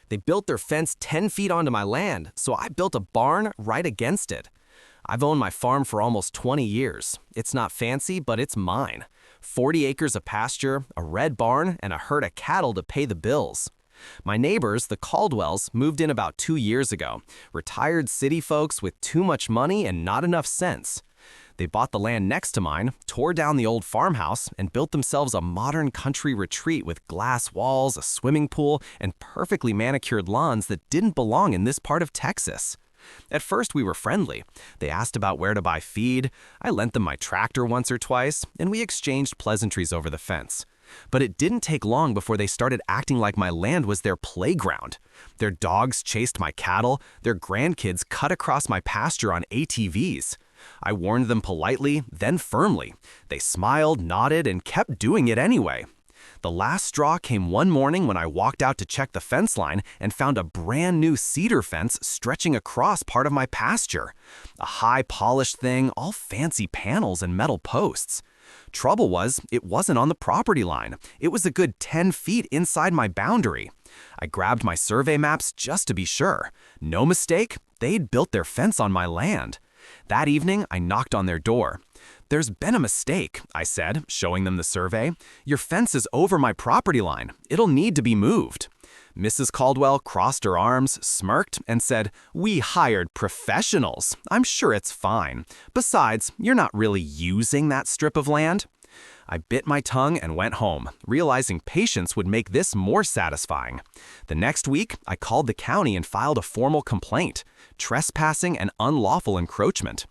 They built their fence 10 feet onto my land, so I built a barn right against it. I've owned my farm for almost 20 years. It's not fancy, but it's mine. 40 acres of pasture, a red barn, and a herd of cattle to pay the bills. My neighbors, the Caldwells, moved in about 2 years ago. Retired city folks with too much money and not enough sense. They bought the land next to mine, tore down the old farmhouse, and built themselves a modern country retreat with glass walls, a swimming pool, and perfectly manicured lawns that didn't belong in this part of Texas. At first, we were friendly. They asked about where to buy feed. I lent them my tractor once or twice, and we exchanged pleasantries over the fence. But it didn't take long before they started acting like my land was their playground. Their dogs chased my cattle. Their grandkids cut across my pasture on ATVs. I warned them politely, then firmly. They smiled, nodded, and kept doing it anyway. The last straw came one morning when I walked out to check the fence line and found a brand new cedar fence stretching across part of my pasture. A high polished thing, all fancy panels and metal posts. Trouble was, it wasn't on the property line. It was a good 10 feet inside my boundary. I grabbed my survey maps just to be sure. No mistake, they'd built their fence on my land. That evening, I knocked on their door. "There's been a mistake," I said, showing them the survey. "Your fence is over my property line. It'll need to be moved." Mrs. Caldwell crossed her arms, smirked, and said, "We hired professionals. I'm sure it's fine. Besides, you're not really using that strip of land." I bit my tongue and went home, realizing patience would make this more satisfying. The next week, I called the county and filed a formal complaint: trespassing and unlawful encroachment.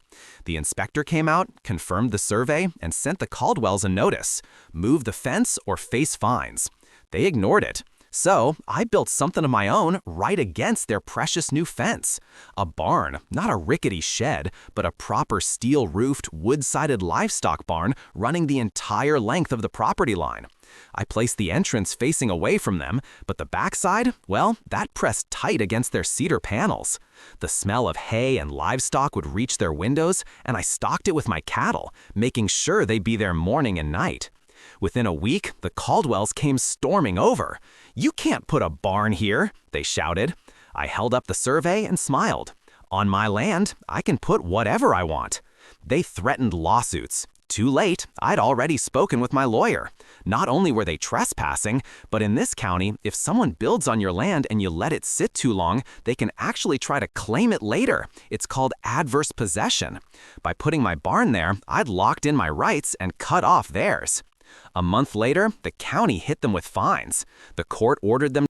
The inspector came out, confirmed the survey, and sent the Caldwells a notice: move the fence or face fines. They ignored it. So I built something of my own right against their precious new fence. A barn, not a rickety shed, but a proper steel-roofed, wood-sided livestock barn running the entire length of the property line. I placed the entrance facing away from them, but the backside, well, that pressed tight against their cedar panels. The smell of hay and livestock would reach their windows, and I stocked it with my cattle, making sure they'd be there morning and night. Within a week, the Caldwells came storming over. "You can't put a barn here," they shouted. I held up the survey and smiled. On my land, I can put whatever I want. They threatened lawsuits. Too late, I'd already spoken with my lawyer. Not only were they trespassing, but in this county, if someone builds on your land and you let it sit too long, they can actually try to claim it later. It's called adverse possession. By putting my barn there, I'd locked in my rights and cut off theirs. A month later, the county hit them with fines. The court ordered them